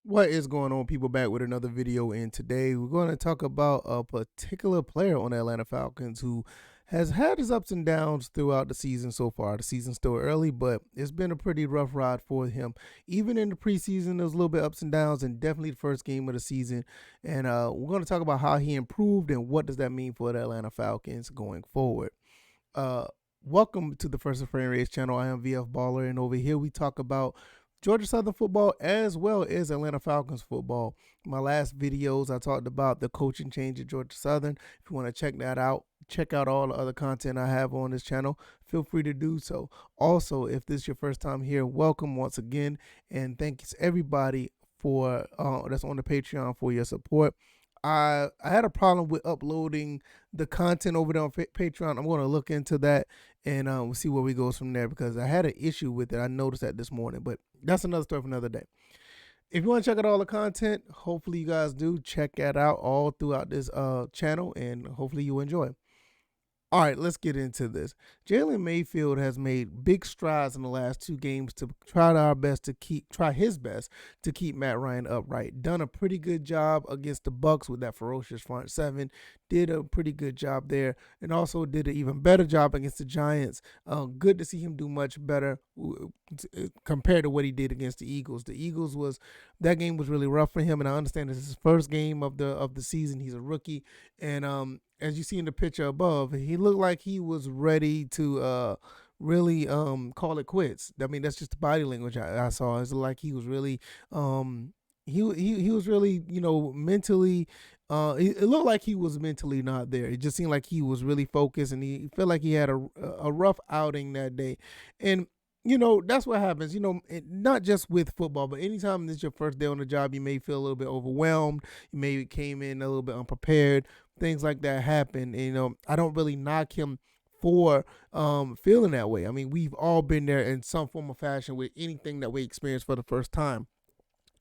What is going on, people? Back with another video, and today we're going to talk about a particular player on the Atlanta Falcons who has had his ups and downs throughout the season so far. The season's still early, but it's been a pretty rough ride for him. Even in the preseason, there was a little bit ups and downs, and definitely the first game of the season. And we're going to talk about how he improved and what does that mean for the Atlanta Falcons going forward. Uh, Welcome to the First and Frame Race channel. I am VF Baller, and over here we talk about Georgia Southern football as well as Atlanta Falcons football. In my last videos, I talked about the coaching change at Georgia Southern. If you want to check that out, check out all the other content I have on this channel. Feel free to do so. Also, if this is your first time here, welcome once again, and thank you to everybody for that's on the Patreon for your support. I had a problem with uploading the content over there on Patreon. I'm going to look into that and we'll see where we go from there because I had an issue with it. I noticed that this morning, but that's another story for another day. If you want to check out all the content, hopefully you guys do check that out all throughout this channel, and hopefully you enjoy. All right, let's get into this. Jalen Mayfield has made big strides in the last two games to try his best to keep Matt Ryan upright. Done a pretty good job against the Bucks with that ferocious front seven. Did a pretty good job there, and also did an even better job against the Giants. Good to see him do much better compared to what he did against the Eagles. That game was really rough for him, and I understand this is his first game of the season. He's a rookie, and as you see in the picture above, he looked like he was ready to really call it quits. I mean, that's just the body language I saw. It's like he was really he was really, mentally it looked like he was mentally not there. It just seemed like he was really focused, and he felt like he had a rough outing that day. And that's what happens, not just with football, but anytime it's your first day on the job, you may feel a little bit overwhelmed. You may came in a little bit unprepared. Things like that happen. And, I don't really knock him for feeling that way. I mean, we've all been there in some form of fashion with anything that we experience for the first time.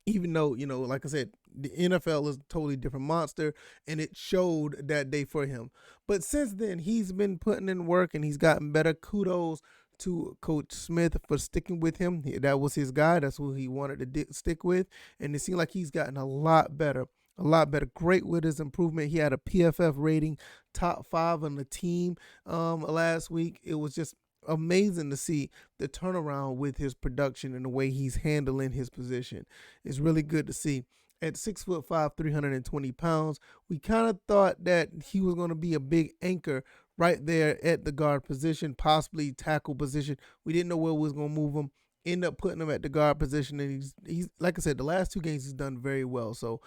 Even though, like I said, the NFL is a totally different monster, and it showed that day for him. But since then, he's been putting in work and he's gotten better. Kudos to Coach Smith for sticking with him. That was his guy. That's who he wanted to stick with. And it seemed like he's gotten a lot better. A lot better. Great with his improvement. He had a PFF rating, top 5 on the team last week. It was just amazing to see the turnaround with his production and the way he's handling his position. It's really good to see. At 6'5", 320 pounds, we kind of thought that he was going to be a big anchor right there at the guard position, possibly tackle position. We didn't know where we was going to move him. End up putting him at the guard position, and he's like I said, the last two games he's done very well. So,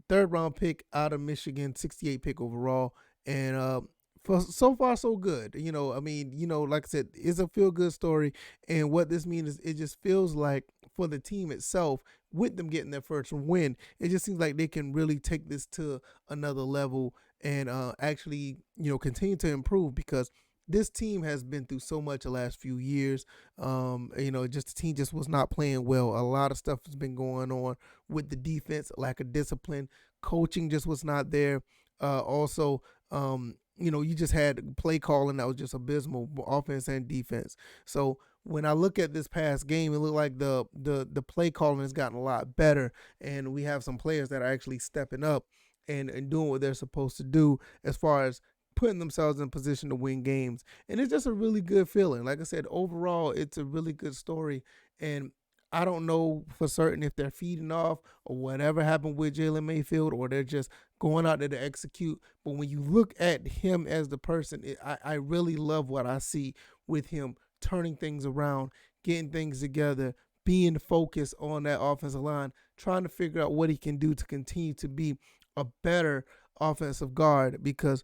third round pick out of Michigan, 68 pick overall, and for so far so good. I mean, like I said, it's a feel good story, and what this means is it just feels like for the team itself, with them getting their first win, it just seems like they can really take this to another level and actually, continue to improve because this team has been through so much the last few years. Just the team just was not playing well. A lot of stuff has been going on with the defense, lack of discipline, coaching just was not there. Also, you just had play calling that was just abysmal, offense and defense. So when I look at this past game, it looked like the play calling has gotten a lot better, and we have some players that are actually stepping up and doing what they're supposed to do as far as putting themselves in position to win games. And it's just a really good feeling. Like I said, overall, it's a really good story. And I don't know for certain if they're feeding off or whatever happened with Jalen Mayfield, or they're just going out there to execute. But when you look at him as the person, I really love what I see with him turning things around, getting things together, being focused on that offensive line, trying to figure out what he can do to continue to be a better offensive guard, because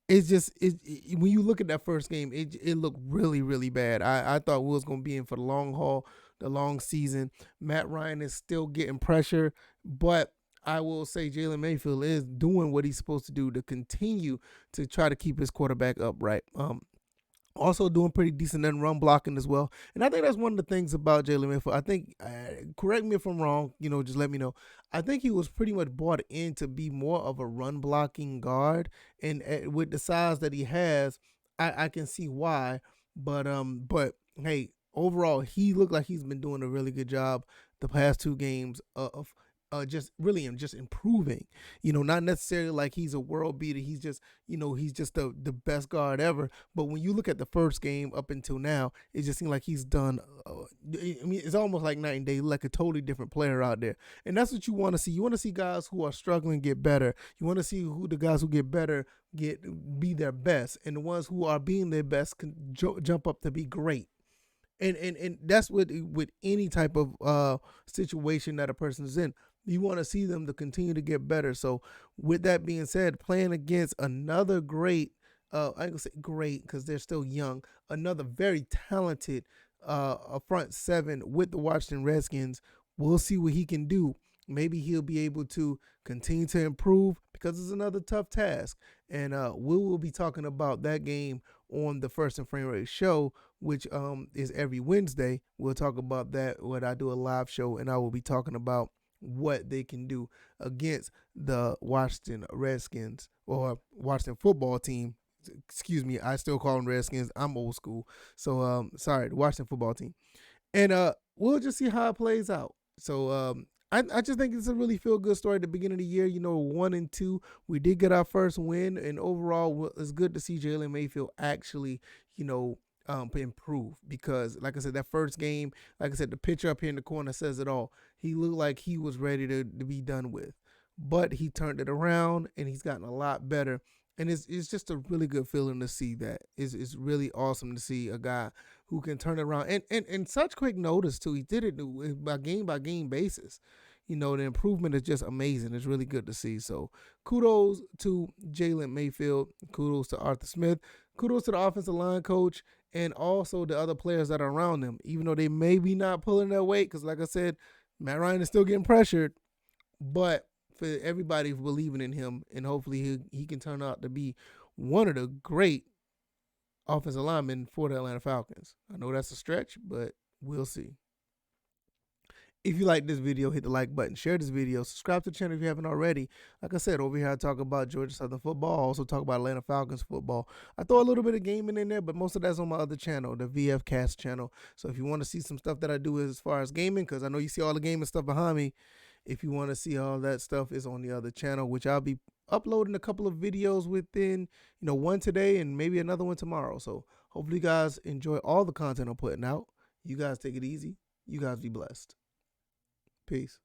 when you look at that first game, it looked really, really bad. I thought we was going to be in for the long haul, the long season. Matt Ryan is still getting pressure, but I will say Jalen Mayfield is doing what he's supposed to do to continue to try to keep his quarterback upright. Also doing pretty decent in run blocking as well. And I think that's one of the things about Jalen Mayfield. I think, correct me if I'm wrong, just let me know. I think he was pretty much brought in to be more of a run blocking guard. And with the size that he has, I can see why. But hey, overall, he looked like he's been doing a really good job the past two games of just really just improving. Not necessarily like he's a world beater. He's just he's just the best guard ever. But when you look at the first game up until now, it just seems like he's done. I mean, it's almost like night and day, like a totally different player out there. And that's what you want to see. You want to see guys who are struggling get better. You want to see who the guys who get better be their best, and the ones who are being their best can jump up to be great. And that's with any type of situation that a person is in. You want to see them to continue to get better. So with that being said, playing against another great, I ain't gonna say great because they're still young, another very talented front seven with the Washington Redskins, we'll see what he can do. Maybe he'll be able to continue to improve because it's another tough task. And we will be talking about that game on the First and Frame Rate show, which is every Wednesday. We'll talk about that when I do a live show, and I will be talking about what they can do against the Washington Redskins or Washington football team. Excuse me, I still call them Redskins. I'm old school. So sorry, the Washington football team. And we'll just see how it plays out. So I just think it's a really feel-good story at the beginning of the year. 1-2. We did get our first win, and overall, it's good to see Jalen Mayfield actually, improve. Because, like I said, that first game, like I said, the picture up here in the corner says it all. He looked like he was ready to be done with. But he turned it around, and he's gotten a lot better. And it's just a really good feeling to see that. It's really awesome to see a guy who can turn it around. And such quick notice, too. He did it by game basis. The improvement is just amazing. It's really good to see. So kudos to Jalen Mayfield. Kudos to Arthur Smith. Kudos to the offensive line coach and also the other players that are around them, even though they may be not pulling their weight because, like I said, Matt Ryan is still getting pressured. But for everybody believing in him, and hopefully he can turn out to be one of the great offensive linemen for the Atlanta Falcons. I know that's a stretch, but we'll see. If you like this video, hit the like button, share this video, subscribe to the channel if you haven't already. Like I said, over here I talk about Georgia Southern football, I also talk about Atlanta Falcons football. I throw a little bit of gaming in there, but most of that's on my other channel, the VF Cast channel. So if you want to see some stuff that I do as far as gaming, because I know you see all the gaming stuff behind me, if you want to see all that stuff is on the other channel, which I'll be uploading a couple of videos within, one today and maybe another one tomorrow. So hopefully you guys enjoy all the content I'm putting out. You guys take it easy. You guys be blessed. Peace.